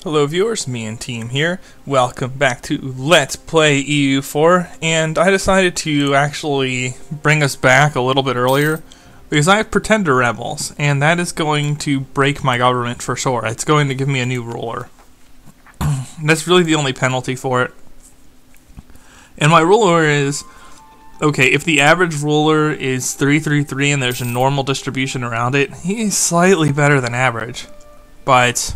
Hello viewers, me and team here. Welcome back to Let's Play EU4, and I decided to actually bring us back a little bit earlier because I have pretender rebels, and that is going to break my government for sure. It's going to give me a new ruler. That's really the only penalty for it. And my ruler is, okay, if the average ruler is 333 and there's a normal distribution around it, he's slightly better than average. But...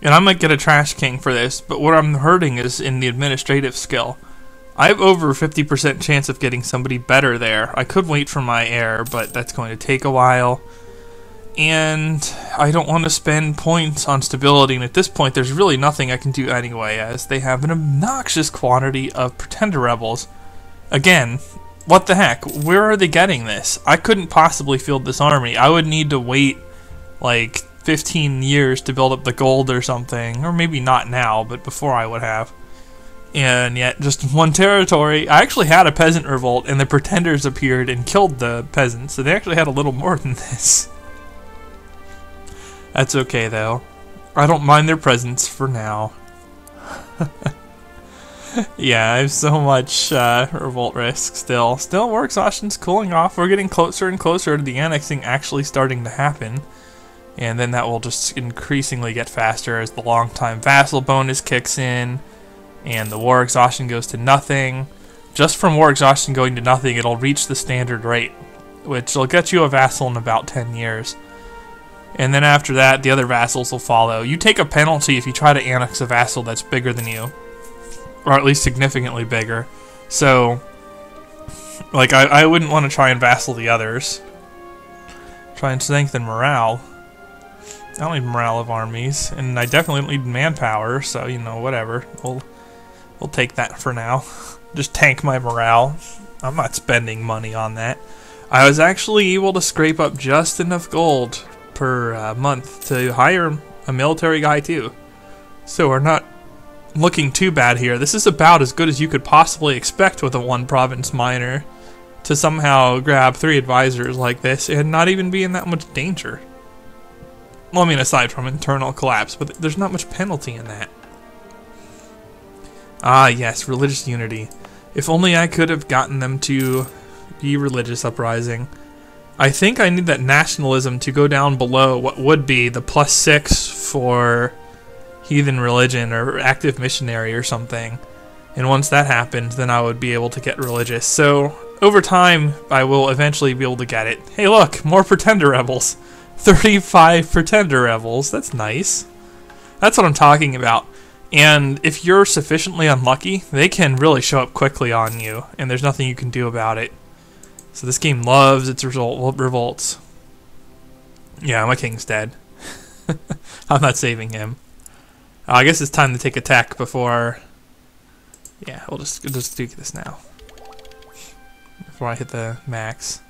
and I might get a trash king for this, but what I'm hurting is in the administrative skill. I have over a 50% chance of getting somebody better there. I could wait for my heir, but that's going to take a while. And I don't want to spend points on stability, and at this point there's really nothing I can do anyway, as they have an obnoxious quantity of pretender rebels. Again, what the heck? Where are they getting this? I couldn't possibly field this army. I would need to wait, like, 15 years to build up the gold or something, or maybe not now, but before I would have. And yet, just one territory. I actually had a peasant revolt, and the pretenders appeared and killed the peasants, so they actually had a little more than this. That's okay, though. I don't mind their presence for now. Yeah, I have so much revolt risk still. Still, war exhaustion's cooling off. We're getting closer and closer to the annexing actually starting to happen. And then that will just increasingly get faster as the long-time vassal bonus kicks in, and the war exhaustion goes to nothing. Just from war exhaustion going to nothing, it'll reach the standard rate, which will get you a vassal in about 10 years. And then after that, the other vassals will follow. You take a penalty if you try to annex a vassal that's bigger than you, or at least significantly bigger. So, like, I wouldn't want to try and vassal the others. Try and strengthen morale. I don't need morale of armies, and I definitely don't need manpower, so, you know, whatever. We'll take that for now. Just tank my morale. I'm not spending money on that. I was actually able to scrape up just enough gold per month to hire a military guy, too. So we're not looking too bad here. This is about as good as you could possibly expect with a one-province minor, to somehow grab 3 advisors like this and not even be in that much danger. Well, I mean, aside from internal collapse, but there's not much penalty in that. Ah, yes, religious unity. If only I could have gotten them to be religious uprising. I think I need that nationalism to go down below what would be the +6 for heathen religion or active missionary or something. And once that happened, then I would be able to get religious. So, over time, I will eventually be able to get it. Hey, look, more pretender rebels. 35 pretender rebels. That's nice. That's what I'm talking about. And if you're sufficiently unlucky, they can really show up quickly on you, and there's nothing you can do about it. So this game loves its revolts. Yeah, my king's dead. I'm not saving him. I guess it's time to take attack before... yeah, we'll just do this now. Before I hit the max.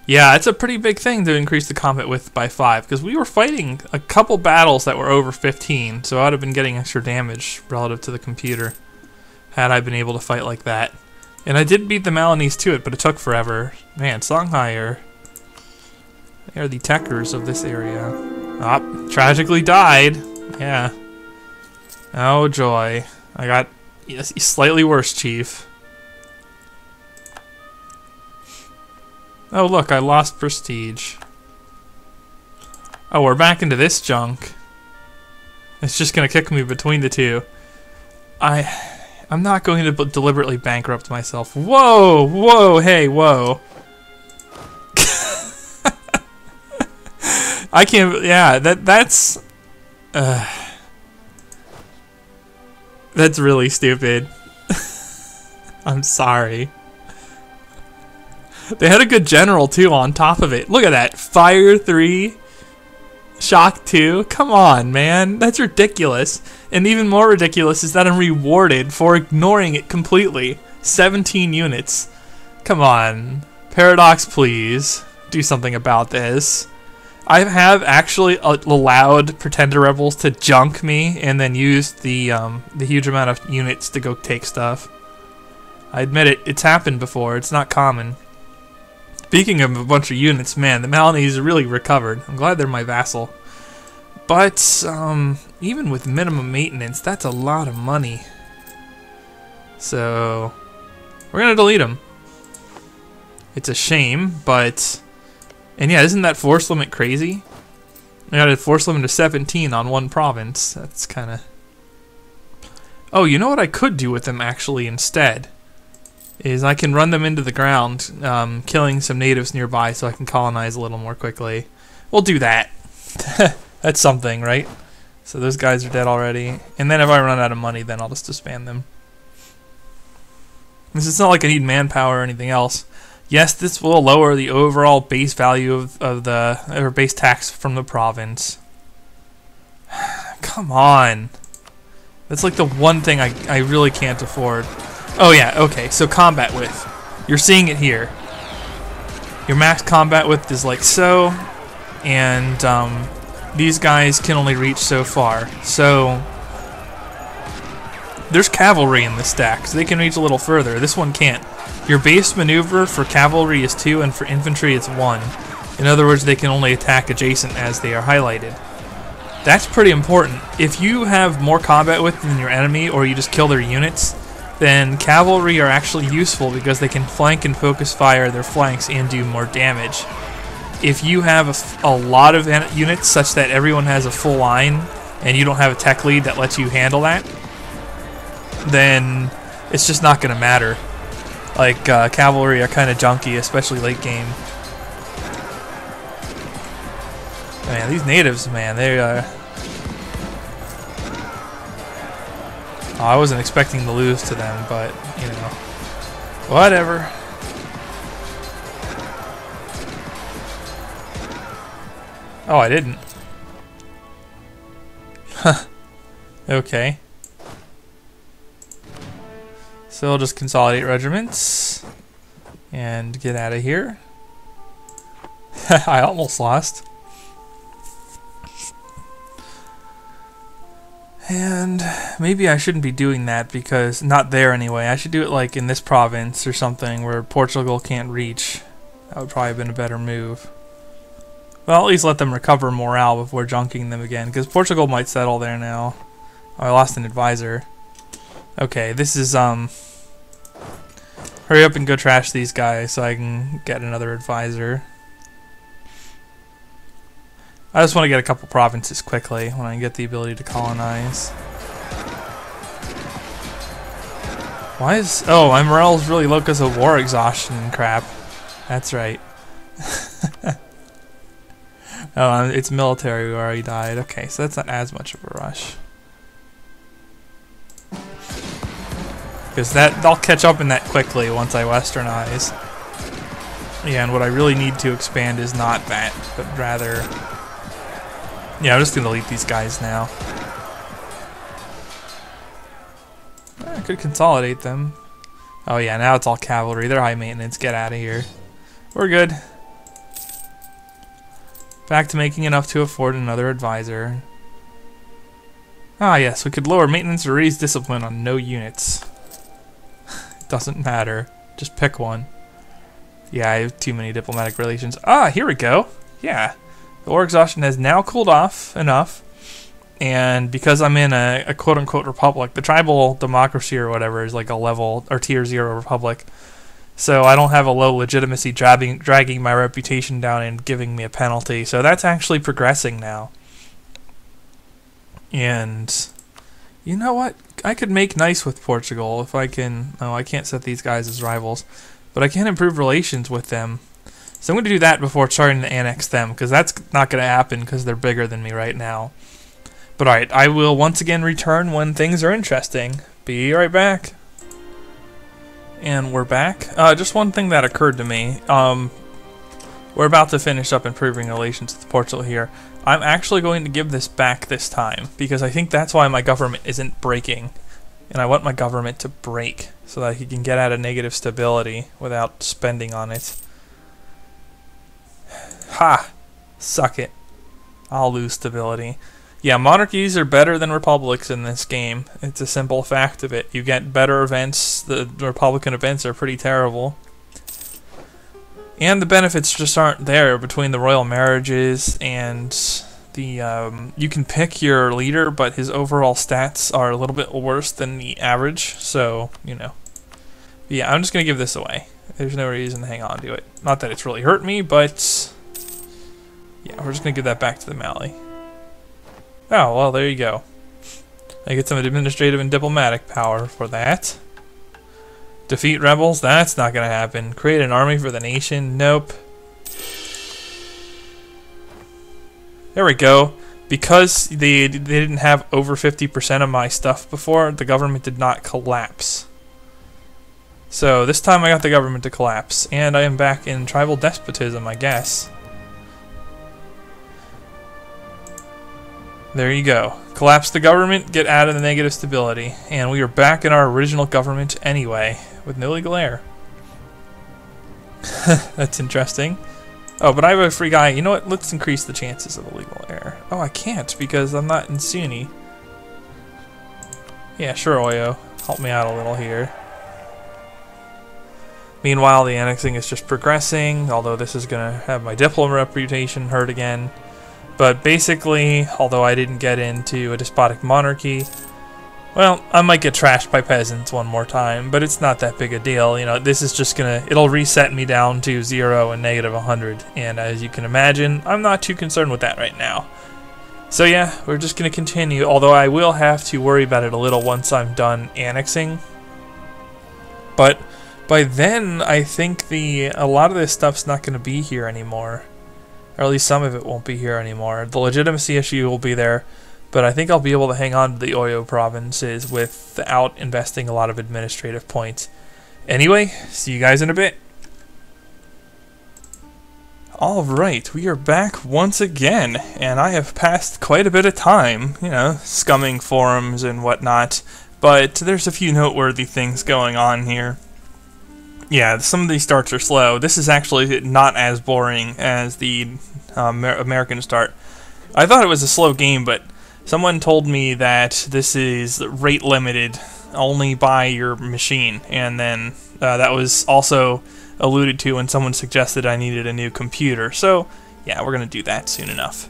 Yeah, it's a pretty big thing to increase the combat width by 5, because we were fighting a couple battles that were over 15, so I would have been getting extra damage relative to the computer had I been able to fight like that. And I did beat the Malinese to it, but it took forever. Man, Songhai they are the techers of this area. Ah, tragically died. Yeah. Oh joy. I got slightly worse, Chief. Oh look, I lost prestige. Oh, we're back into this junk. It's just gonna kick me between the two. I'm not going to deliberately bankrupt myself. Whoa, whoa, hey, whoa. I can't, yeah, that's really stupid. I'm sorry. They had a good general, too, on top of it. Look at that. Fire 3. Shock 2. Come on, man. That's ridiculous. And even more ridiculous is that I'm rewarded for ignoring it completely. 17 units. Come on. Paradox, please. Do something about this. I have actually allowed pretender rebels to junk me and then used the huge amount of units to go take stuff. I admit it. It's happened before. It's not common. Speaking of a bunch of units, man, the Malinese really recovered. I'm glad they're my vassal. But, even with minimum maintenance, that's a lot of money. So we're gonna delete them. It's a shame, but... And yeah, isn't that force limit crazy? I got a force limit of 17 on one province. That's kind of... Oh, you know what I could do with them actually instead? Is I can run them into the ground, killing some natives nearby so I can colonize a little more quickly. We'll do that. That's something, right? So those guys are dead already. And then if I run out of money, then I'll just disband them. It's not like I need manpower or anything else. Yes, this will lower the overall base value of the or base tax from the province. Come on. That's like the one thing I really can't afford. Oh yeah, okay, so combat width. You're seeing it here. Your max combat width is like so, and these guys can only reach so far. So there's cavalry in this stack, so they can reach a little further. This one can't. Your base maneuver for cavalry is 2, and for infantry it's 1. In other words, they can only attack adjacent as they are highlighted. That's pretty important. If you have more combat width than your enemy, or you just kill their units, then cavalry are actually useful because they can flank and focus fire their flanks and do more damage. If you have a lot of units such that everyone has a full line, and you don't have a tech lead that lets you handle that, then it's just not going to matter. Like, cavalry are kind of junky, especially late game. Man, these natives, man, they oh, I wasn't expecting to lose to them, but, you know, whatever. Oh, I didn't. Huh. Okay. So I'll just consolidate regiments and get out of here. I almost lost. And maybe I shouldn't be doing that because, not there anyway, I should do it like in this province or something where Portugal can't reach. That would probably have been a better move. Well, at least let them recover morale before junking them again, because Portugal might settle there now. Oh, I lost an advisor. Okay, this is, hurry up and go trash these guys so I can get another advisor. I just want to get a couple provinces quickly when I get the ability to colonize. Why is... Oh, my morale's really low because of war exhaustion and crap. That's right. Oh, it's military who already died. Okay, so that's not as much of a rush. Because I'll catch up in that quickly once I westernize. Yeah, and what I really need to expand is not that, but rather... Yeah, I'm just going to delete these guys now. I could consolidate them. Oh yeah, now it's all cavalry. They're high maintenance. Get out of here. We're good. Back to making enough to afford another advisor. Ah yes, we could lower maintenance or raise discipline on no units. It doesn't matter. Just pick one. Yeah, I have too many diplomatic relations. Ah, here we go. Yeah. The war exhaustion has now cooled off enough. And because I'm in a quote-unquote republic, the tribal democracy or whatever is like a level or tier 0 republic. So I don't have a low legitimacy dragging my reputation down and giving me a penalty. So that's actually progressing now. And you know what? I could make nice with Portugal if I can... Oh, I can't set these guys as rivals. But I can improve relations with them. So I'm going to do that before starting to annex them, because that's not going to happen because they're bigger than me right now. But alright, I will once again return when things are interesting. Be right back. And we're back. Just one thing that occurred to me. We're about to finish up improving relations with Portugal here. I'm actually going to give this back this time, because I think that's why my government isn't breaking. And I want my government to break, so that he can get out of negative stability without spending on it. Ha! Suck it. I'll lose stability. Yeah, monarchies are better than republics in this game. It's a simple fact of it. You get better events. The Republican events are pretty terrible. And the benefits just aren't there between the royal marriages and you can pick your leader, but his overall stats are a little bit worse than the average. So, you know. But yeah, I'm just going to give this away. There's no reason to hang on to it. Not that it's really hurt me, but yeah, we're just going to give that back to the Mali. Oh, well, there you go. I get some administrative and diplomatic power for that. Defeat rebels? That's not going to happen. Create an army for the nation? Nope. There we go. Because they didn't have over 50% of my stuff before, the government did not collapse. So this time I got the government to collapse, and I am back in tribal despotism, I guess. There you go. Collapse the government, get out of the negative stability, and we are back in our original government anyway, with no legal heir. That's interesting. Oh, but I have a free guy. You know what? Let's increase the chances of a legal heir. Oh, I can't because I'm not in Sunni. Yeah, sure, Oyo. Help me out a little here. Meanwhile, the annexing is just progressing, although this is going to have my diplomat reputation hurt again. But basically, although I didn't get into a despotic monarchy, well, I might get trashed by peasants one more time, but it's not that big a deal. You know, this is just gonna, it'll reset me down to 0 and negative 100, and as you can imagine, I'm not too concerned with that right now. So yeah, we're just gonna continue, although I will have to worry about it a little once I'm done annexing. But by then, I think a lot of this stuff's not gonna be here anymore. Or at least some of it won't be here anymore. The legitimacy issue will be there, but I think I'll be able to hang on to the Oyo provinces without investing a lot of administrative points. Anyway, see you guys in a bit. Alright, we are back once again, and I have passed quite a bit of time, you know, scumming forums and whatnot, but there's a few noteworthy things going on here. Yeah, some of these starts are slow. This is actually not as boring as the American start. I thought it was a slow game, but someone told me that this is rate limited only by your machine, and then that was also alluded to when someone suggested I needed a new computer. So, yeah, we're going to do that soon enough.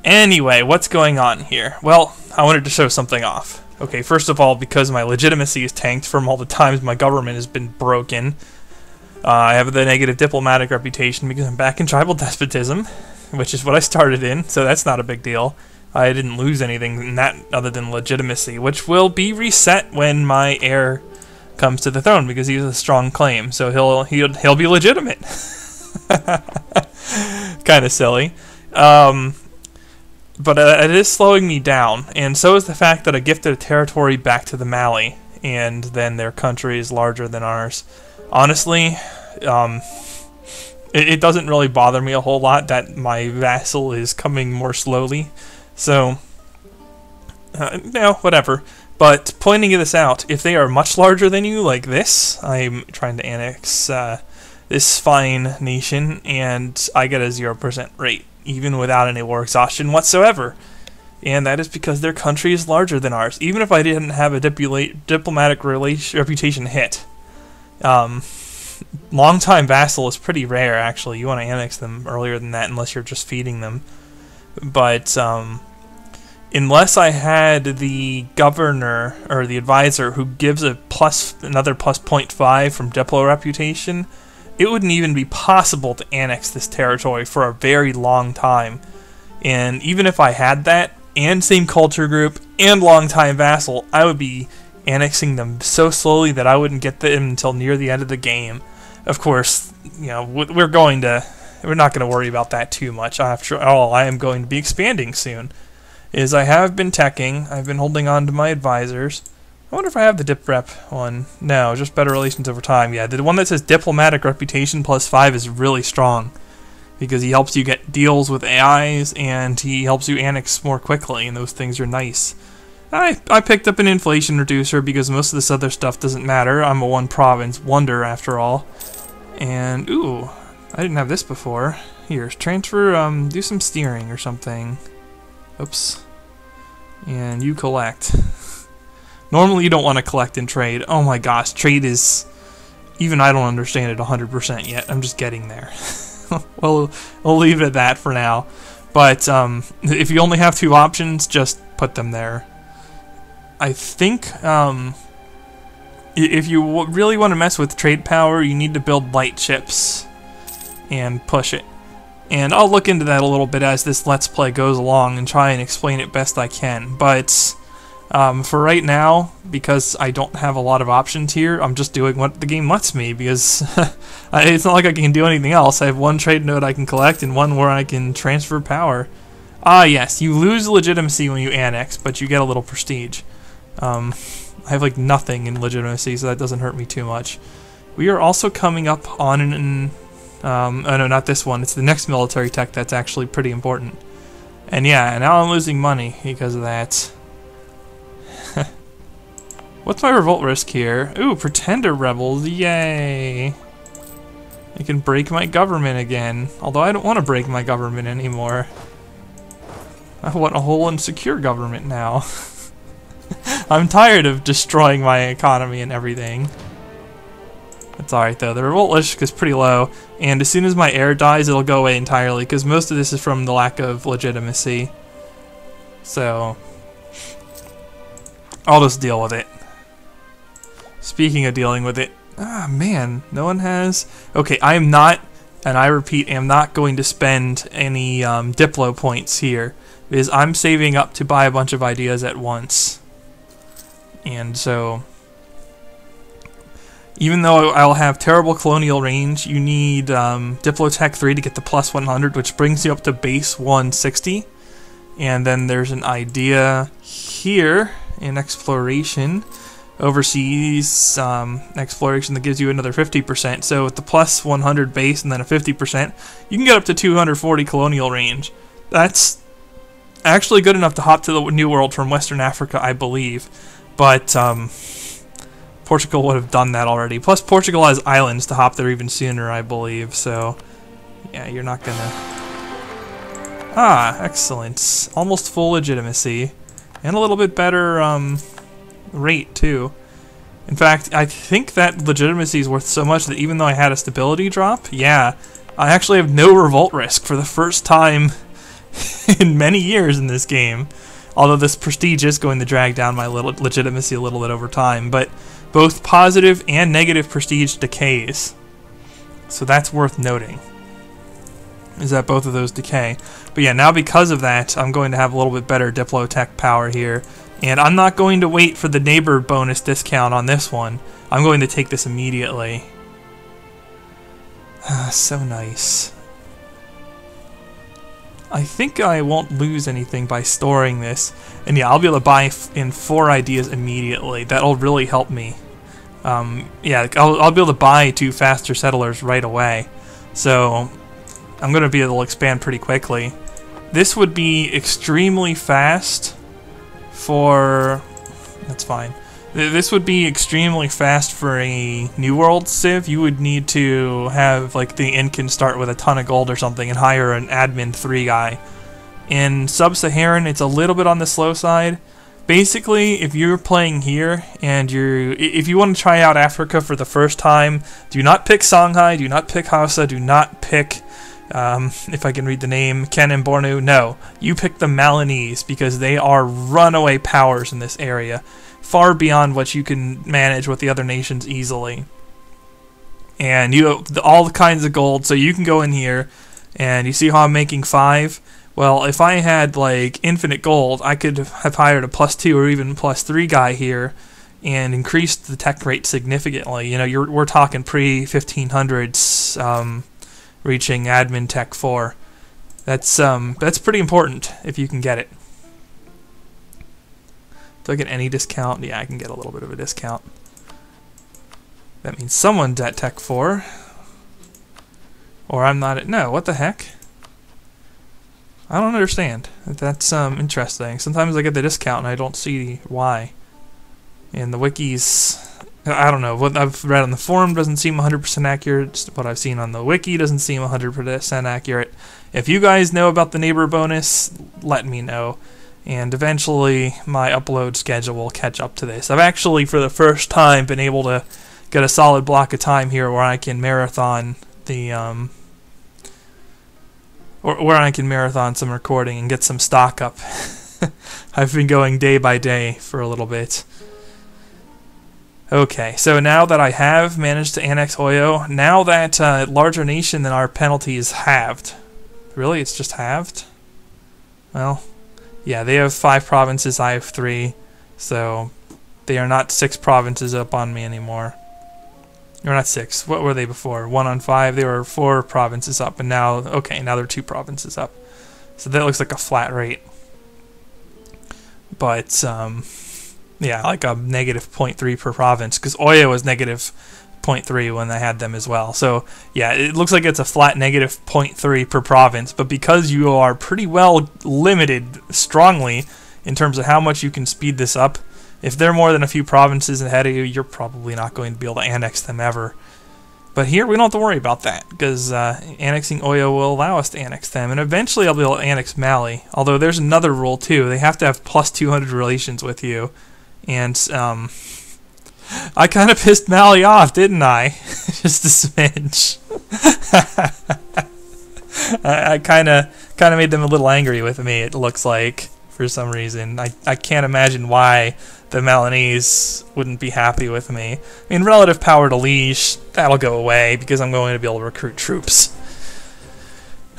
Anyway, what's going on here? Well, I wanted to show something off. Okay, first of all, because my legitimacy is tanked from all the times my government has been broken, I have the negative diplomatic reputation because I'm back in tribal despotism, which is what I started in, so that's not a big deal. I didn't lose anything in that other than legitimacy, which will be reset when my heir comes to the throne because he has a strong claim, so he'll be legitimate. Kind of silly. But it is slowing me down, and so is the fact that I gifted a territory back to the Mali, and then their country is larger than ours. Honestly, it doesn't really bother me a whole lot that my vassal is coming more slowly, so, no, whatever. But pointing this out, if they are much larger than you, like this, I'm trying to annex this fine nation, and I get a 0% rate, even without any war exhaustion whatsoever. And that is because their country is larger than ours, even if I didn't have a diplomatic reputation hit. Long-time vassal is pretty rare, actually. You want to annex them earlier than that unless you're just feeding them. But unless I had the governor or the advisor who gives another plus 0.5 from diplo reputation, it wouldn't even be possible to annex this territory for a very long time. And even if I had that, and same culture group, and long-time vassal, I would be annexing them so slowly that I wouldn't get them until near the end of the game. Of course, you know, we're not going to worry about that too much. After all, I am going to be expanding soon. I have been teching, I've been holding on to my advisors. I wonder if I have the dip rep one. No, just better relations over time. Yeah, the one that says diplomatic reputation plus 5 is really strong because he helps you get deals with AIs and he helps you annex more quickly, and those things are nice. I picked up an inflation reducer because most of this other stuff doesn't matter. I'm a one province wonder after all. And ooh, I didn't have this before. Here, transfer, do some steering or something. Oops. And you collect. Normally you don't want to collect and trade. Oh my gosh, trade is... Even I don't understand it 100% yet. I'm just getting there. Well, we'll leave it at that for now. But if you only have two options, just put them there. I think if you really want to mess with trade power, you need to build light ships and push it. And I'll look into that a little bit as this Let's Play goes along and try and explain it best I can. But for right now, because I don't have a lot of options here, I'm just doing what the game lets me, because it's not like I can do anything else. I have one trade node I can collect and one where I can transfer power. Ah, yes, you lose legitimacy when you annex, but you get a little prestige. I have like nothing in legitimacy, so that doesn't hurt me too much. We are also coming up on an... oh no, not this one. It's the next military tech that's actually pretty important. And yeah, now I'm losing money because of that. What's my revolt risk here? Ooh, pretender rebels, yay! I can break my government again. Although I don't want to break my government anymore. I want a whole and secure government now. I'm tired of destroying my economy and everything. That's alright though. The revolt risk is pretty low, and as soon as my heir dies, it'll go away entirely, because most of this is from the lack of legitimacy. So, I'll just deal with it. Speaking of dealing with it, ah man, no one has... Okay, I am not, and I repeat, am not going to spend any Diplo points here, because I'm saving up to buy a bunch of ideas at once. And so... Even though I'll have terrible colonial range, you need Diplotech 3 to get the plus 100, which brings you up to base 160. And then there's an idea here in exploration, overseas exploration, that gives you another 50%. So with the plus 100 base and then a 50%, you can get up to 240 colonial range. That's actually good enough to hop to the New World from Western Africa, I believe. But... Portugal would have done that already. Plus, Portugal has islands to hop there even sooner, I believe. So, yeah, you're not gonna... Ah, excellent. Almost full legitimacy. And a little bit better rate, too. In fact, I think that legitimacy is worth so much that even though I had a stability drop, yeah, I actually have no revolt risk for the first time in many years in this game. Although this prestige is going to drag down my legitimacy a little bit over time, but both positive and negative prestige decays. So that's worth noting, is that both of those decay. But yeah, now because of that, I'm going to have a little bit better Diplotech power here. And I'm not going to wait for the neighbor bonus discount on this one. I'm going to take this immediately. So nice. I think I won't lose anything by storing this. And yeah, I'll be able to buy in 4 ideas immediately. That'll really help me. Yeah, I'll be able to buy 2 faster settlers right away. So, I'm going to be able to expand pretty quickly. This would be extremely fast for... That's fine. This would be extremely fast for a New World Civ. You would need to have, like, the Incan start with a ton of gold or something and hire an admin 3 guy. In Sub-Saharan, it's a little bit on the slow side. Basically, if you're playing here and if you want to try out Africa for the first time, do not pick Songhai, do not pick Hausa, do not pick, if I can read the name, Ken and Bornu. No, you pick the Malinese, because they are runaway powers in this area. Far beyond what you can manage with the other nations easily. And you have all the kinds of gold, so you can go in here, and you see how I'm making 5? Well, if I had, like, infinite gold, I could have hired a +2 or even +3 guy here, and increased the tech rate significantly. You know, we're talking pre-1500s, reaching admin tech 4. That's pretty important, if you can get it. Do I get any discount? Yeah, I can get a little bit of a discount. That means someone's at Tech 4. Or I'm not at... No, what the heck? I don't understand. That's interesting. Sometimes I get the discount and I don't see why. And the wikis... I don't know. What I've read on the forum doesn't seem 100% accurate. What I've seen on the wiki doesn't seem 100% accurate. If you guys know about the neighbor bonus, let me know. And eventually my upload schedule will catch up to this. I've actually, for the first time, been able to get a solid block of time here where I can marathon the Or I can marathon some recording and get some stock up. I've been going day by day for a little bit. Okay, so now that I have managed to annex Oyo, now that larger nation, then our penalty is halved. Really? It's just halved? Well, yeah, they have 5 provinces, I have 3, so they are not 6 provinces up on me anymore. Or not 6, what were they before? 1 on 5, they were 4 provinces up, and now, okay, now they're 2 provinces up. So that looks like a flat rate. But, yeah, like a negative 0.3 per province, because Oyo was negative 0.3 when I had them as well. So, yeah, it looks like it's a flat negative 0.3 per province, but because you are pretty well limited strongly in terms of how much you can speed this up, if they're more than a few provinces ahead of you, you're probably not going to be able to annex them ever. But here, we don't have to worry about that, because annexing Oyo will allow us to annex them, and eventually I'll be able to annex Mali, although there's another rule too. They have to have plus 200 relations with you, and I kind of pissed Mali off, didn't I? Just a smidge. I kind of made them a little angry with me, it looks like, for some reason. I can't imagine why the Malinese wouldn't be happy with me. I mean, relative power to liege, that'll go away, because I'm going to be able to recruit troops.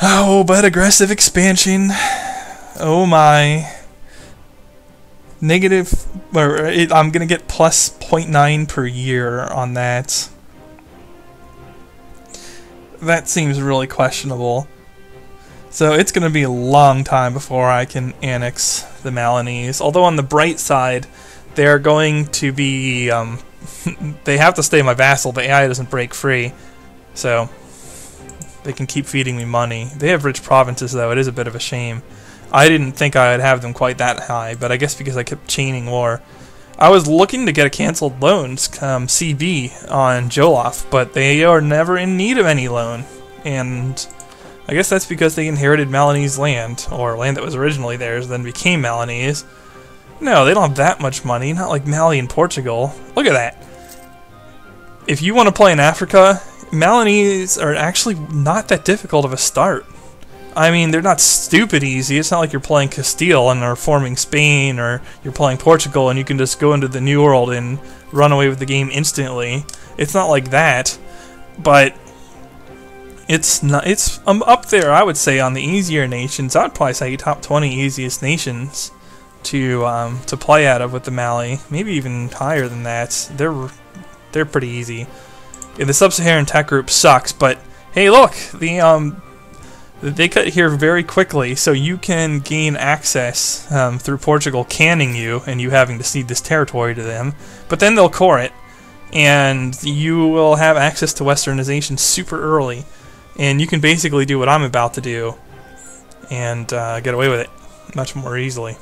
Oh, but aggressive expansion. Oh my. Negative, or I'm going to get plus 0.9 per year on that. That seems really questionable. So it's going to be a long time before I can annex the Malinese. Although on the bright side, they're going to be, they have to stay my vassal. The AI doesn't break free. So they can keep feeding me money. They have rich provinces though. It is a bit of a shame. I didn't think I would have them quite that high, but I guess because I kept chaining war. I was looking to get a cancelled loans, CB, on Jolof, but they are never in need of any loan. And I guess that's because they inherited Malinese land, or land that was originally theirs, then became Malinese. No, they don't have that much money, not like Mali and Portugal. Look at that. If you want to play in Africa, Malinese are actually not that difficult of a start. I mean, they're not stupid easy. It's not like you're playing Castile and are forming Spain, or you're playing Portugal and you can just go into the New World and run away with the game instantly. It's not like that, but it's up there, I would say, on the easier nations. I'd probably say top 20 easiest nations to play out of with the Mali. Maybe even higher than that. They're pretty easy. Yeah, the Sub-Saharan tech group sucks, but hey, look, they cut here very quickly, so you can gain access through Portugal canning you and you having to cede this territory to them. But then they'll core it, and you will have access to westernization super early. And you can basically do what I'm about to do and get away with it much more easily.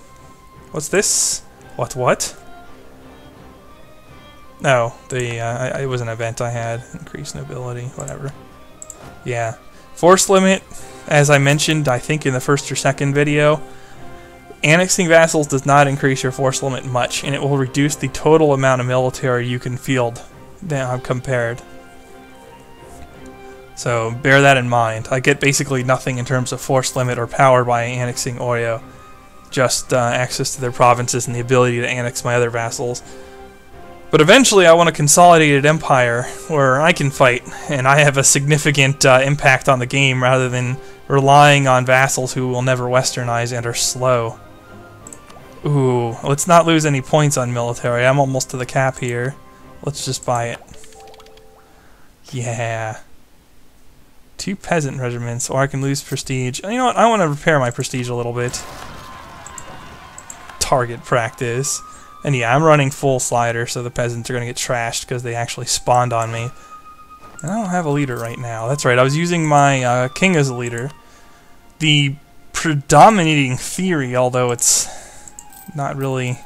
What's this? What? No, it was an event I had. Increased nobility, whatever. Yeah. Force limit, as I mentioned, I think in the first or second video, annexing vassals does not increase your force limit much, and it will reduce the total amount of military you can field compared. So bear that in mind. I get basically nothing in terms of force limit or power by annexing Oyo. Just access to their provinces and the ability to annex my other vassals. But eventually I want a consolidated empire where I can fight, and I have a significant impact on the game rather than relying on vassals who will never westernize and are slow. Ooh, let's not lose any points on military. I'm almost to the cap here. Let's just buy it. Yeah. 2 peasant regiments, or I can lose prestige. You know what? I want to repair my prestige a little bit. Target practice. And yeah, I'm running full slider, so the peasants are going to get trashed because they actually spawned on me. And I don't have a leader right now. That's right, I was using my king as a leader. The predominating theory, although it's not really...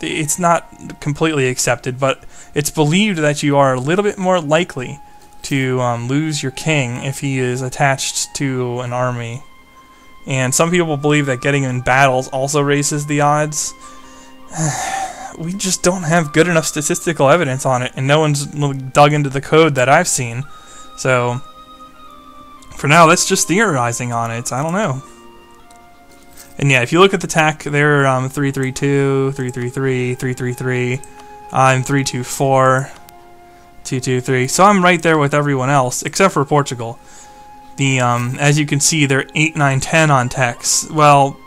It's not completely accepted, but it's believed that you are a little bit more likely to lose your king if he is attached to an army. And some people believe that getting in battles also raises the odds. We just don't have good enough statistical evidence on it, and no one's dug into the code that I've seen. So For now, that's just theorizing on it. I don't know. And yeah, if you look at the tech, they're 332, 333, 333. I'm 324, 223. So I'm right there with everyone else, except for Portugal. The as you can see, they're 8, 9, 10 on techs. Well,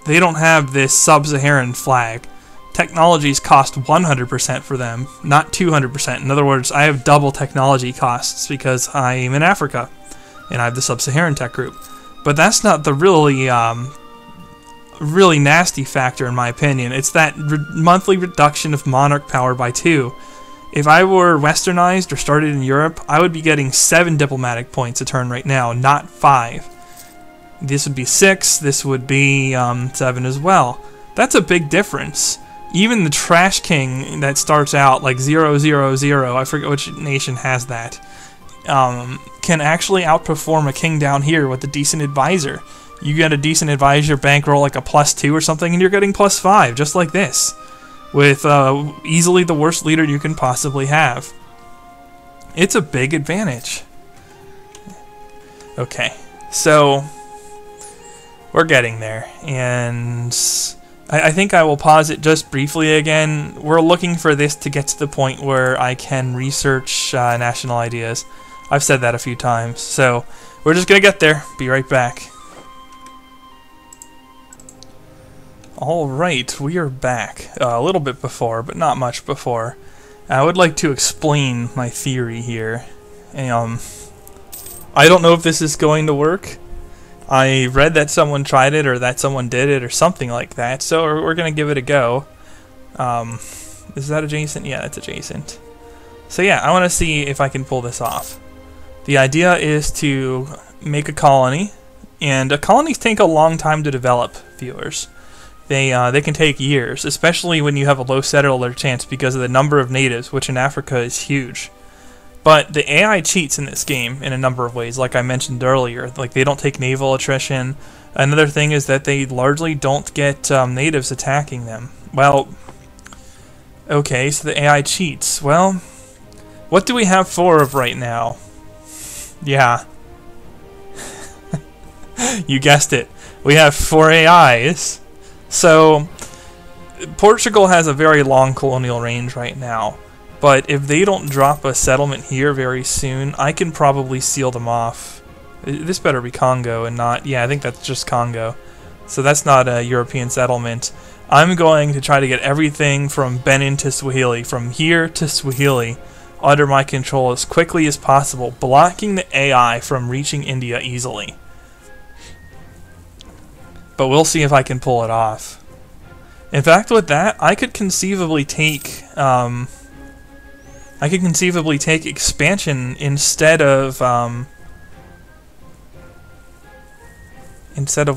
they don't have this sub-Saharan flag. Technologies cost 100% for them, not 200%. In other words, I have double technology costs because I'm in Africa, and I have the sub-Saharan tech group. But that's not the really nasty factor, in my opinion. It's that monthly reduction of monarch power by 2. If I were westernized or started in Europe, I would be getting 7 diplomatic points a turn right now, not 5. This would be 6, this would be 7 as well. That's a big difference. Even the Trash King that starts out like 000, I forget which nation has that, can actually outperform a king down here with a decent advisor. You get a decent advisor bankroll like a +2 or something, and you're getting +5, just like this, with easily the worst leader you can possibly have. It's a big advantage. Okay, so we're getting there, and I think I will pause it just briefly again. We're looking for this to get to the point where I can research national ideas. I've said that a few times, so we're just going to get there. Be right back. Alright, we are back. A little bit before, but not much before. I would like to explain my theory here. I don't know if this is going to work. I read that someone tried it, or that someone did it, or something like that, so we're going to give it a go. Is that adjacent? Yeah, that's adjacent. So yeah, I want to see if I can pull this off. The idea is to make a colony, and colonies take a long time to develop, viewers. They can take years, especially when you have a low settler chance because of the number of natives, which in Africa is huge. But the AI cheats in this game in a number of ways, like I mentioned earlier. Like, they don't take naval attrition. Another thing is that they largely don't get natives attacking them. Well, okay, so the AI cheats. Well, what do we have 4 of right now? Yeah. You guessed it. We have 4 AIs. So, Portugal has a very long colonial range right now. But if they don't drop a settlement here very soon, I can probably seal them off. This better be Congo and not... Yeah, I think that's just Congo. So that's not a European settlement. I'm going to try to get everything from Benin to Swahili, from here to Swahili, under my control as quickly as possible, blocking the AI from reaching India easily. But we'll see if I can pull it off. In fact, with that, I could conceivably take... expansion instead of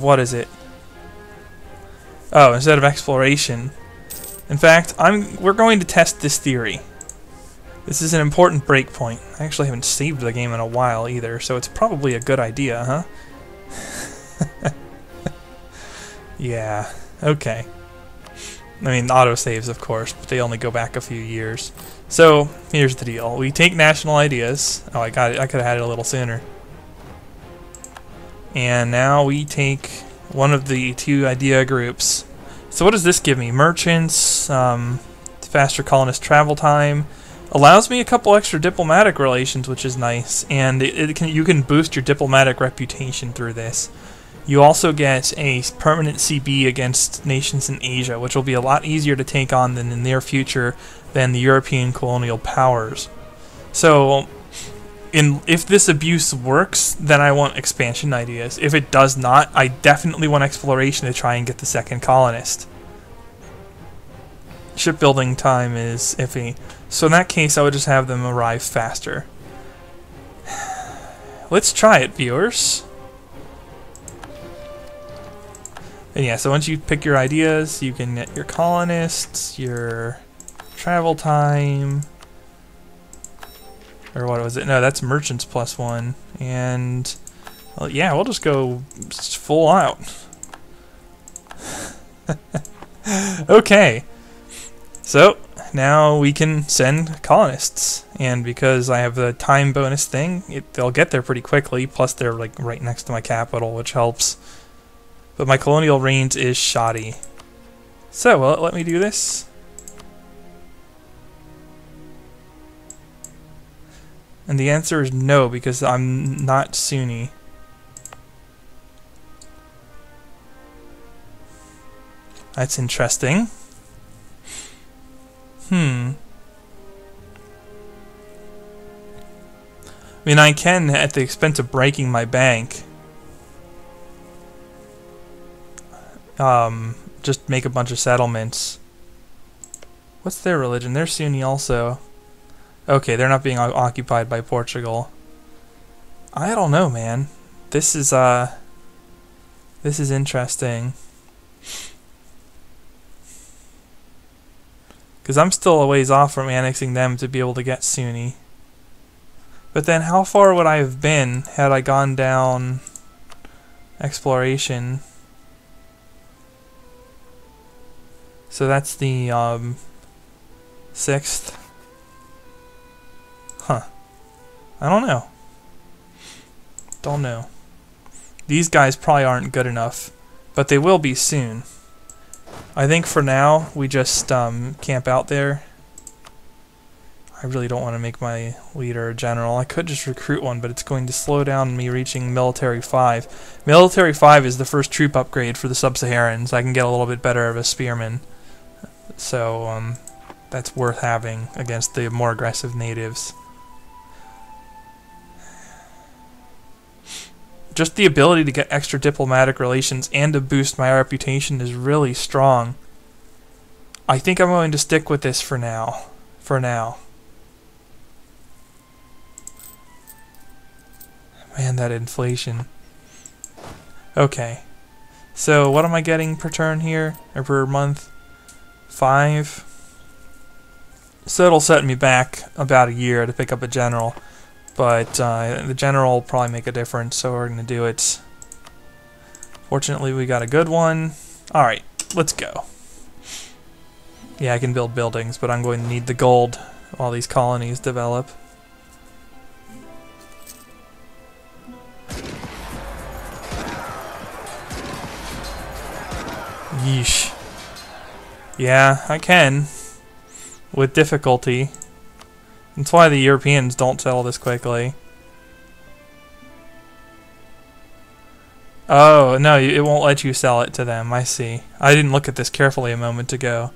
what is it? Oh, instead of exploration. In fact, we're going to test this theory. This is an important breakpoint. I actually haven't saved the game in a while either, so it's probably a good idea, huh? Yeah, okay. I mean, autosaves, of course, but they only go back a few years. So, here's the deal. We take national ideas. Oh, I got it. I could have had it a little sooner. And now we take one of the 2 idea groups. So what does this give me? Merchants, faster colonist travel time. Allows me a couple extra diplomatic relations, which is nice. And you can boost your diplomatic reputation through this. You also get a permanent CB against nations in Asia, which will be a lot easier to take on in the near future than the European colonial powers. So, if this abuse works, then I want expansion ideas. If it does not, I definitely want exploration to try and get the second colonist. Shipbuilding time is iffy. So in that case, I would just have them arrive faster. Let's try it, viewers. And yeah, so once you pick your ideas, you can get your colonists, your travel time, or what was it? No, that's merchants +1. And, well, yeah, we'll just go full out. Okay. So, now we can send colonists. And because I have the time bonus thing, they'll get there pretty quickly. Plus they're like right next to my capital, which helps. But my colonial range is shoddy. So, will it let me do this? And the answer is no, because I'm not Sunni. That's interesting. I mean, I can, at the expense of breaking my bank, just make a bunch of settlements. What's their religion? They're Sunni also. Okay, they're not being occupied by Portugal. I don't know, man. This is interesting. Because I'm still a ways off from annexing them to be able to get Sunni. But then how far would I have been had I gone down exploration? So that's the 6th. Huh. I don't know. Don't know. These guys probably aren't good enough, but they will be soon. I think for now we just camp out there. I really don't want to make my leader a general. I could just recruit one, but it's going to slow down me reaching military 5. Military 5 is the first troop upgrade for the sub-Saharans. I can get a little bit better of a spearman. So that's worth having against the more aggressive natives. Just the ability to get extra diplomatic relations and to boost my reputation is really strong. I think I'm going to stick with this for now. Man, that inflation. Okay. So what am I getting per turn here? Or per month? 5. So it'll set me back about a year to pick up a general. But the general will probably make a difference, so we're going to do it. Fortunately, we got a good one. Alright, let's go. Yeah, I can build buildings, but I'm going to need the gold while these colonies develop. Yeesh. Yeah, I can. With difficulty. That's why the Europeans don't sell this quickly. Oh, no, it won't let you sell it to them. I see. I didn't look at this carefully a moment ago.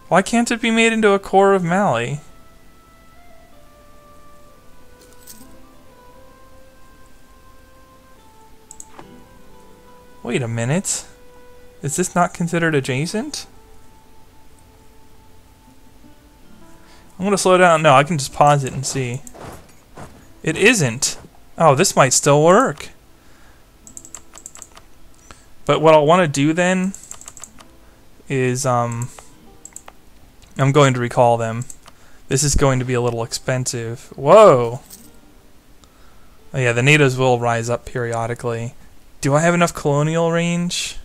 Why can't it be made into a core of Mali? Wait a minute. Is this not considered adjacent? I'm gonna slow down. No, I can just pause it and see. It isn't. Oh, this might still work. But what I'll want to do then is I'm going to recall them. This is going to be a little expensive. Whoa! Oh yeah, the natives will rise up periodically. Do I have enough colonial range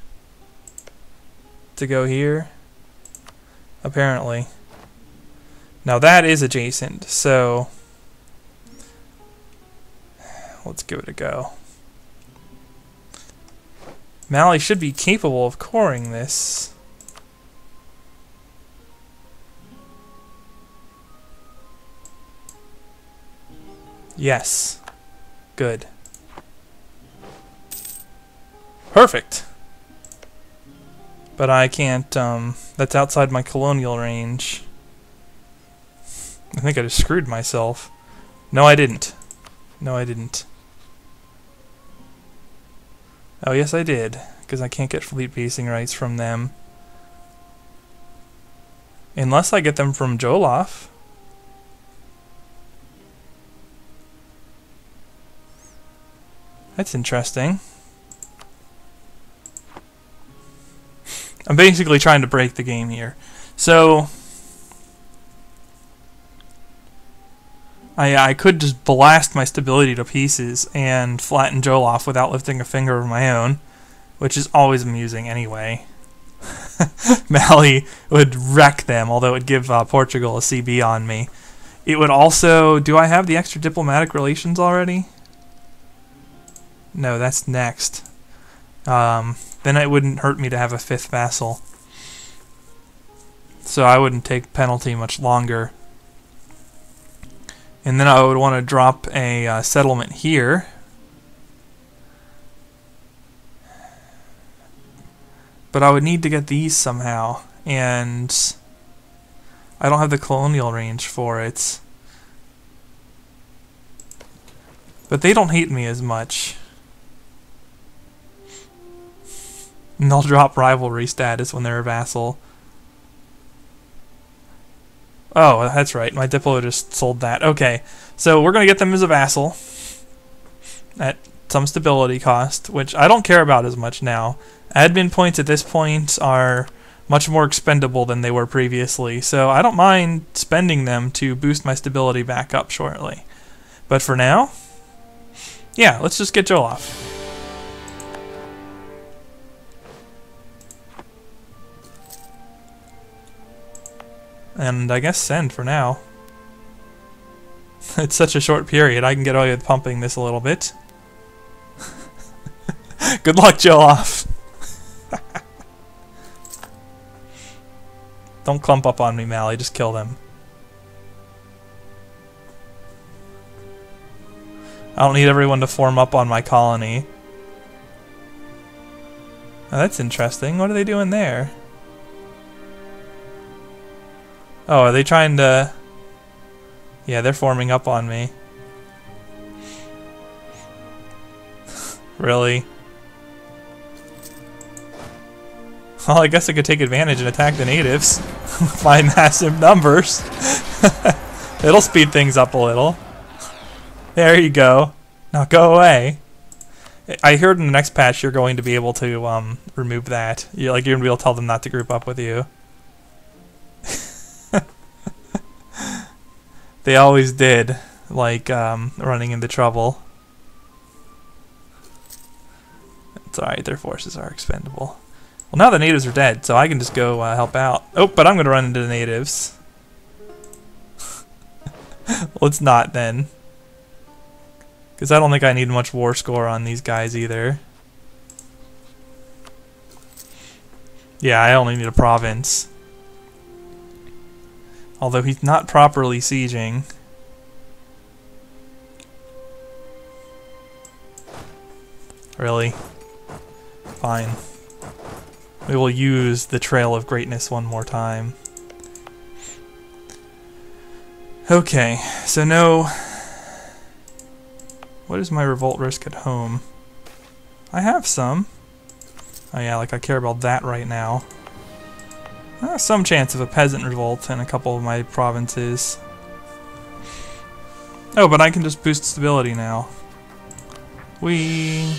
to go here? Apparently. Now that is adjacent, so let's give it a go. Mali should be capable of coring this. Yes. Good. Perfect. But I can't, that's outside my colonial range. I think I just screwed myself. No, I didn't. No, I didn't. Oh, yes, I did. Because I can't get fleet basing rights from them. Unless I get them from Jolof. That's interesting. I'm basically trying to break the game here. So I could just blast my stability to pieces and flatten Jolof without lifting a finger of my own, which is always amusing anyway. Mali would wreck them, although it would give Portugal a CB on me. It would also... Do I have the extra diplomatic relations already? No, that's next. Then it wouldn't hurt me to have a 5th vassal. So I wouldn't take penalty much longer. And then I would want to drop a settlement here. But I would need to get these somehow. And I don't have the colonial range for it. But they don't hate me as much. And they'll drop rivalry status when they're a vassal. Oh, that's right. My Diplo just sold that. Okay, so we're going to get them as a vassal at some stability cost, which I don't care about as much now. Admin points at this point are much more expendable than they were previously, so I don't mind spending them to boost my stability back up shortly. But for now, yeah, let's just get Jolof. And I guess send for now. It's such a short period, I can get away with pumping this a little bit. Good luck, Jolof. Don't clump up on me, Mali, just kill them. I don't need everyone to form up on my colony. Oh, that's interesting. What are they doing there? Oh, are they trying to... Yeah, they're forming up on me. Really? Well, I guess I could take advantage and attack the natives. By massive numbers. It'll speed things up a little. There you go. Now go away. I heard in the next patch you're going to be able to remove that. You're going to be able to tell them not to group up with you. They always did, like running into trouble. It's alright, their forces are expendable. Well, now the natives are dead, so I can just go help out. Oh, but I'm going to run into the natives. Let's not then. Because I don't think I need much war score on these guys either. Yeah, I only need a province. Although he's not properly sieging. Really? Fine. We will use the Trail of Greatness one more time. Okay, so no... What is my revolt risk at home? I have some. Oh yeah, like I care about that right now. Some chance of a peasant revolt in a couple of my provinces. Oh, but I can just boost stability now. I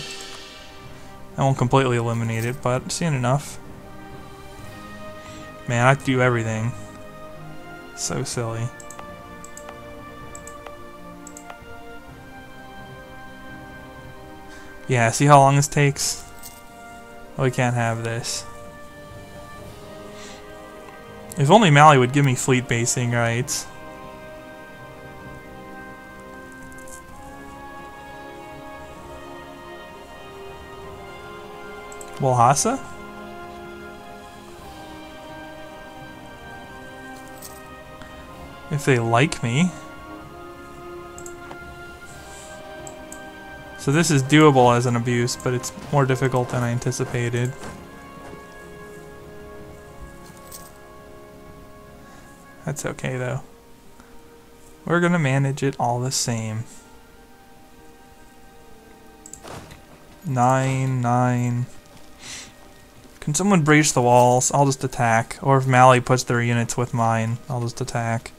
won't completely eliminate it, but soon enough. Man, I have to do everything. So silly. Yeah, see how long this takes? Oh, we can't have this. If only Mali would give me fleet basing rights. Lhasa? If they like me. So this is doable as an abuse, but it's more difficult than I anticipated. That's okay though. We're gonna manage it all the same. 9, 9. Can someone breach the walls? I'll just attack. Or if Mali puts their units with mine, I'll just attack.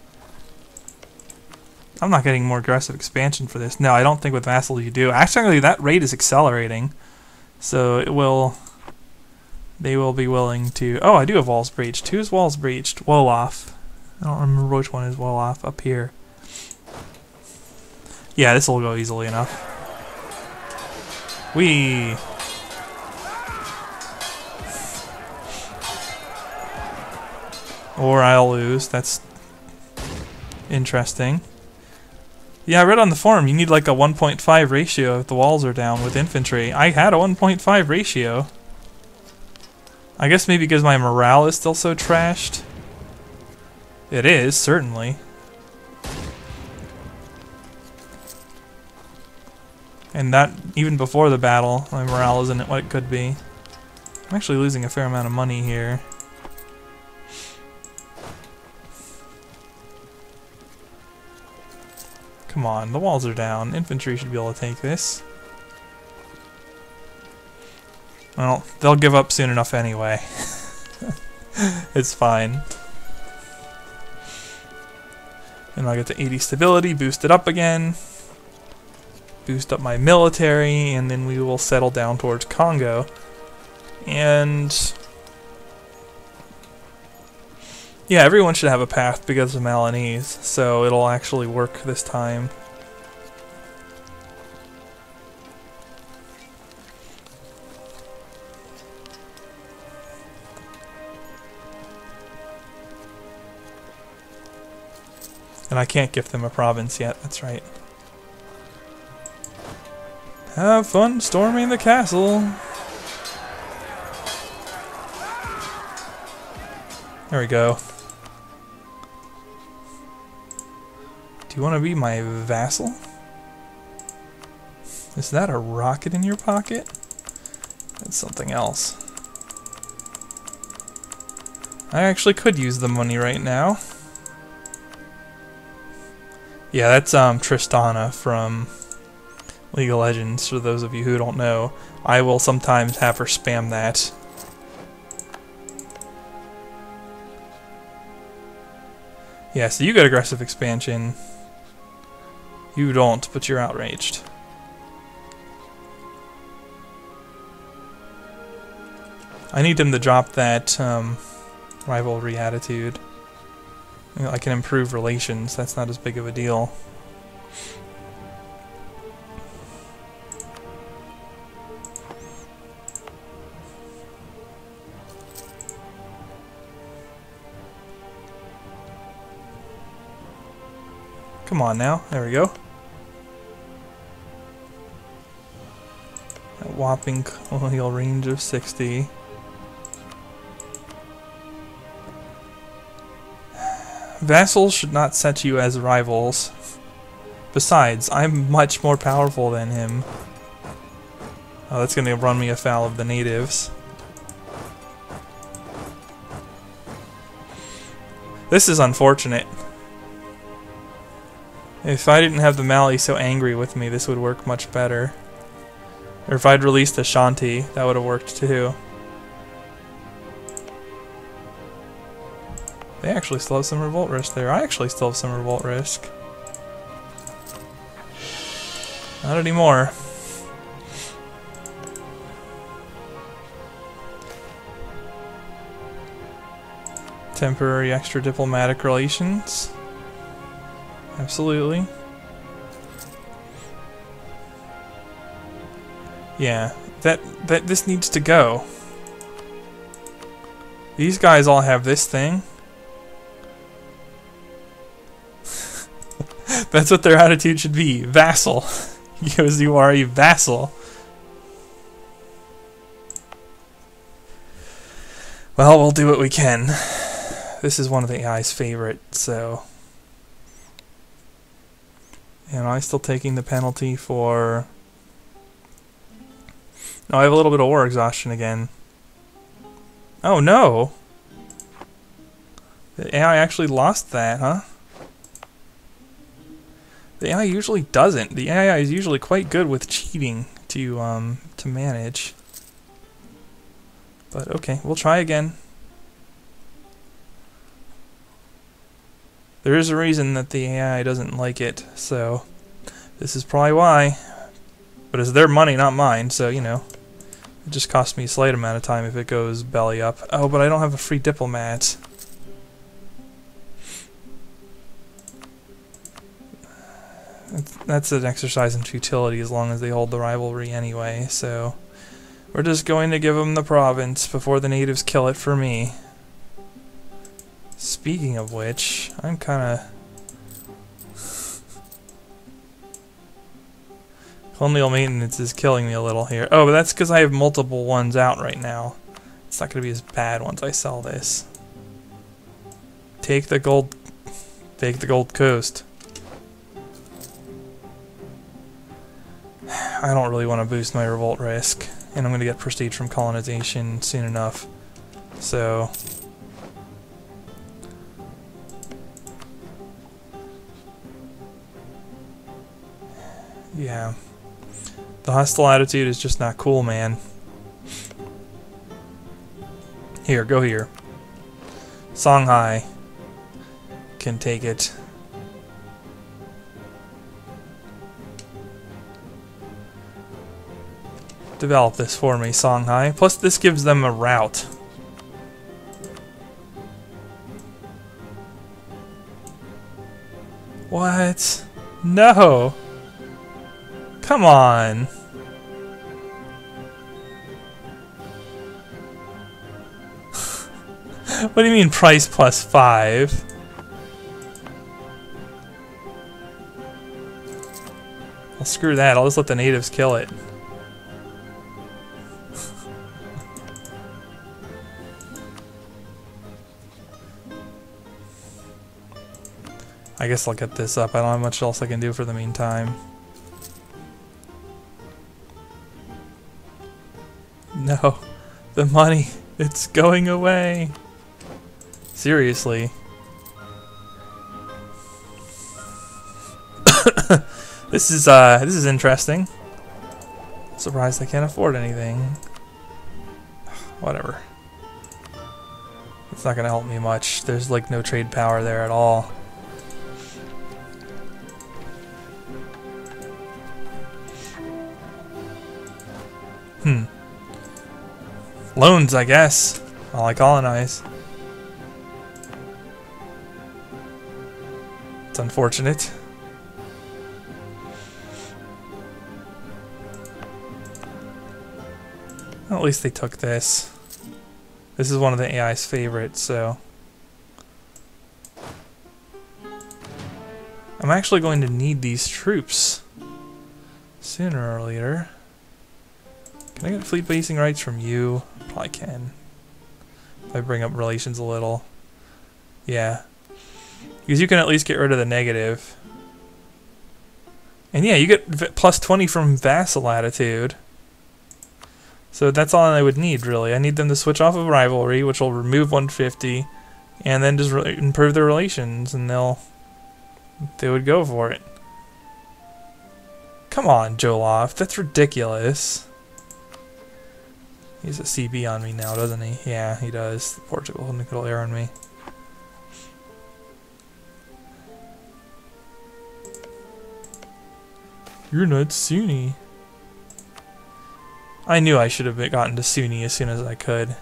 I'm not getting more aggressive expansion for this. No, I don't think with Vassal you do. Actually, that rate is accelerating. So it will... They will be willing to... Oh, I do have walls breached. Who's walls breached? Jolof. I don't remember which one is Jolof. Up here. Yeah, this will go easily enough. Or I'll lose. That's interesting. Yeah, I read on the forum you need like a 1.5 ratio if the walls are down with infantry. I had a 1.5 ratio. I guess maybe because my morale is still so trashed. It is, certainly. And that, even before the battle, my morale isn't what it could be. I'm actually losing a fair amount of money here. Come on, the walls are down. Infantry should be able to take this. Well, they'll give up soon enough anyway. It's fine. And I'll get to 80 stability, boost it up again. Boost up my military, and then we will settle down towards Congo. And yeah, everyone should have a path because of Malinese, so it'll actually work this time. And I can't gift them a province yet, that's right. Have fun storming the castle. There we go. Do you want to be my vassal? Is that a rocket in your pocket? That's something else. I actually could use the money right now. Yeah, that's Tristana from League of Legends, for those of you who don't know. I will sometimes have her spam that. Yeah, so you got aggressive expansion. You don't, but you're outraged. I need him to drop that rivalry attitude. You know, I can improve relations, that's not as big of a deal. Come on now, there we go. A whopping colonial range of 60. Vassals should not set you as rivals. Besides, I'm much more powerful than him. Oh, that's gonna run me afoul of the natives. This is unfortunate. If I didn't have the Mali so angry with me, this would work much better. Or if I'd released Ashanti, that would have worked too. They actually still have some revolt risk there. I actually still have some revolt risk. Not anymore. Temporary extra diplomatic relations. Absolutely. Yeah, this needs to go. These guys all have this thing. That's what their attitude should be. Vassal. Because you are a vassal. Well, we'll do what we can. This is one of the AI's favorite, so... Am I still taking the penalty for... No, I have a little bit of war exhaustion again. Oh no! The AI actually lost that, huh? The AI usually doesn't. The AI is usually quite good with cheating to manage. But okay, we'll try again. There is a reason that the AI doesn't like it, so this is probably why. But it's their money, not mine, so, you know. It just costs me a slight amount of time if it goes belly up. Oh, but I don't have a free diplomat. That's an exercise in futility as long as they hold the rivalry anyway, so... We're just going to give them the province before the natives kill it for me. Speaking of which, I'm kinda... Colonial maintenance is killing me a little here. Oh, but that's because I have multiple ones out right now. It's not going to be as bad once I sell this. Take the gold coast. I don't really want to boost my revolt risk, and I'm going to get prestige from colonization soon enough. So... yeah. The hostile attitude is just not cool, man. Here, go here. Songhai can take it. Develop this for me, Songhai. Plus, this gives them a route. What? No! Come on! What do you mean price plus 5? Well, screw that. I'll just let the natives kill it. I guess I'll get this up. I don't have much else I can do for the meantime. No. The money. It's going away. Seriously. This is interesting. Surprised I can't afford anything. Whatever. It's not gonna help me much. There's like no trade power there at all. Loans, I guess, while I colonize. It's unfortunate. Well, at least they took this. This is one of the AI's favorites, so... I'm actually going to need these troops. Sooner or later. Can I get fleet basing rights from you? Probably can. If I bring up relations a little. Yeah. Because you can at least get rid of the negative. And yeah, you get plus 20 from Vassal attitude. So that's all I would need, really. I need them to switch off of rivalry, which will remove 150, and then just improve their relations, and they would go for it. Come on, Jolof. That's ridiculous. He has a CB on me now, doesn't he? Yeah, he does. Portugal and Nickel Air on me. You're not Sunni. I knew I should have gotten to Sunni as soon as I could.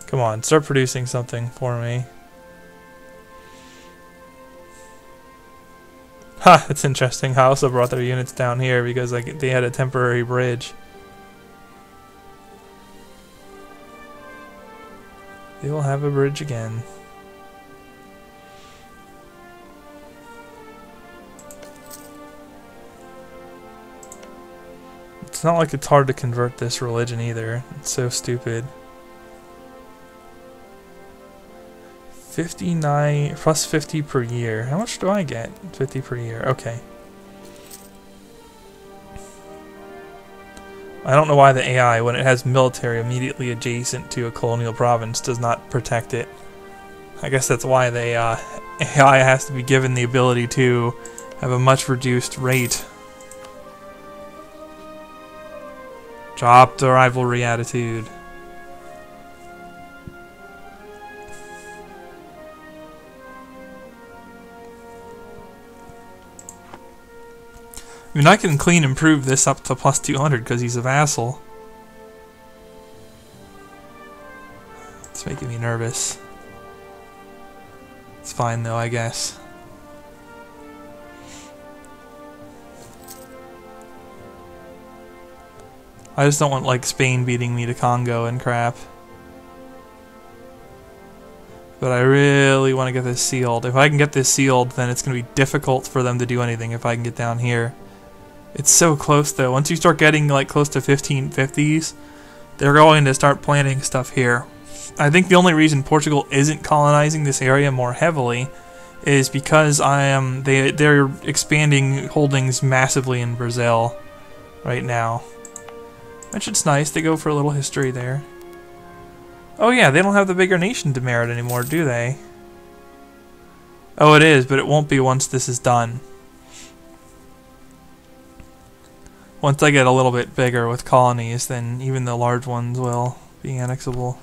Come on, start producing something for me. Ha! That's interesting. I also brought their units down here because they had a temporary bridge. They will have a bridge again. It's not like it's hard to convert this religion either. It's so stupid. 59 plus 50 per year. How much do I get? 50 per year. Okay. I don't know why the AI, when it has military immediately adjacent to a colonial province, does not protect it. I guess that's why the AI has to be given the ability to have a much reduced rate. Drop the rivalry attitude. I mean, I can clean improve this up to plus 200 because he's a vassal. It's making me nervous. It's fine though, I guess. I just don't want, like, Spain beating me to Congo and crap. But I really want to get this sealed. If I can get this sealed, then it's going to be difficult for them to do anything if I can get down here. It's so close, though. Once you start getting, like, close to 1550s, they're going to start planting stuff here. I think the only reason Portugal isn't colonizing this area more heavily is because they're expanding holdings massively in Brazil right now. Which it's nice, they go for a little history there. Oh yeah, they don't have the bigger nation demerit anymore, do they? Oh, it is, but it won't be once this is done. Once I get a little bit bigger with colonies, then even the large ones will be annexable.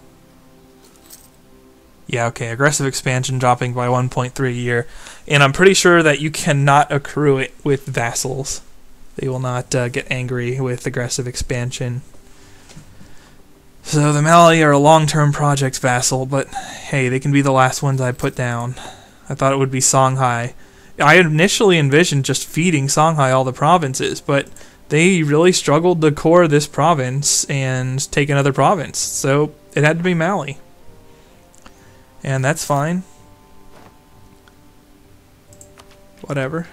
Yeah, okay, aggressive expansion dropping by 1.3 a year. And I'm pretty sure that you cannot accrue it with vassals. They will not get angry with aggressive expansion. So the Mali are a long-term project, Vassal, but hey, they can be the last ones I put down. I thought it would be Songhai. I initially envisioned just feeding Songhai all the provinces, but they really struggled to core this province and take another province, so it had to be Mali. And that's fine. Whatever.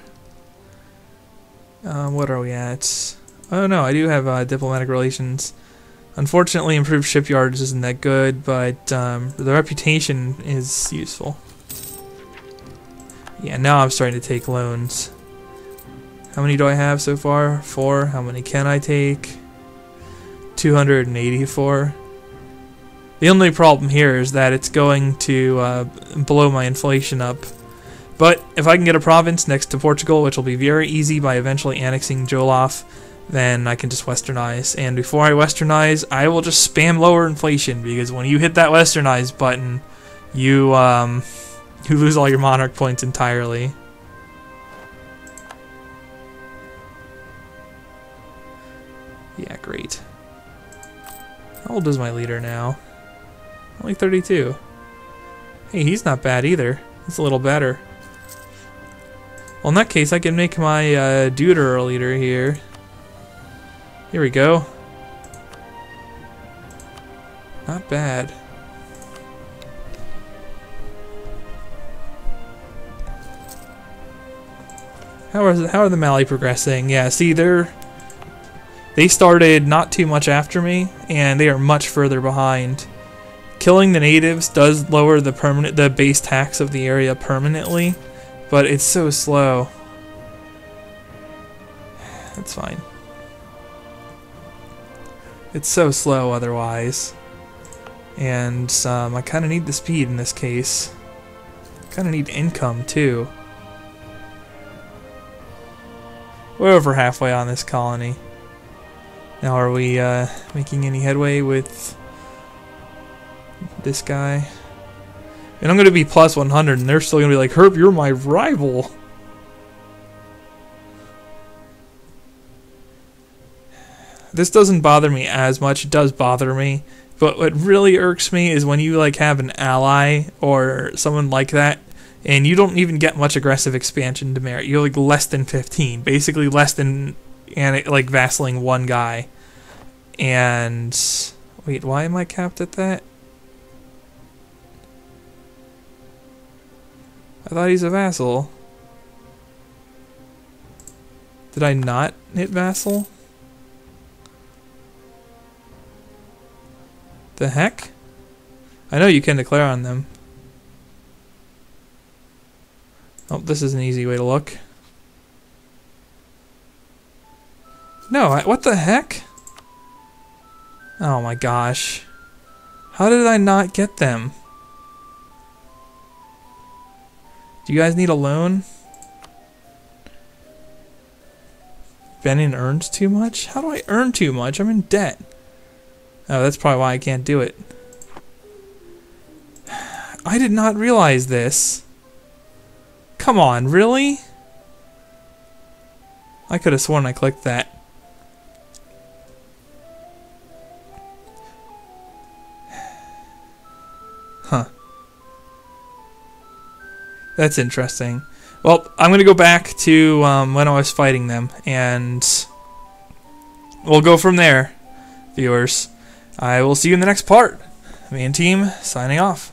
What are we at? Oh no, I do have diplomatic relations. Unfortunately, improved shipyards isn't that good, but the reputation is useful. Yeah, now I'm starting to take loans. How many do I have so far? 4. How many can I take? 284. The only problem here is that it's going to blow my inflation up. But if I can get a province next to Portugal, which will be very easy by eventually annexing Jolof, then I can just westernize. And before I westernize, I will just spam lower inflation, because when you hit that westernize button, you lose all your monarch points entirely. Yeah, great. How old is my leader now? Only 32. Hey, he's not bad either. He's a little better. Well, in that case, I can make my Deuter a leader here. Here we go. Not bad. How are the Mali progressing? Yeah, see, they started not too much after me, and they are much further behind. Killing the natives does lower the base tax of the area permanently, but it's so slow. That's fine. It's so slow otherwise. And I kind of need the speed in this case. Kind of need income too. We're over halfway on this colony. Now are we making any headway with this guy? And I'm going to be plus 100 and they're still going to be like, Herb, you're my rival. This doesn't bother me as much. It does bother me. But what really irks me is when you like have an ally or someone like that and you don't even get much aggressive expansion demerit. You're like less than 15. Basically less than like vassaling one guy. And wait, why am I capped at that? I thought he's a vassal. Did I not hit vassal? The heck? I know you can declare on them. Oh, this is an easy way to look. No, what the heck? Oh my gosh. How did I not get them? Do you guys need a loan? Benin earns too much? How do I earn too much? I'm in debt. Oh, that's probably why I can't do it. I did not realize this. Come on, really? I could have sworn I clicked that. Huh. That's interesting. Well, I'm going to go back to when I was fighting them, and we'll go from there. viewers. I will see you in the next part. Me and team signing off.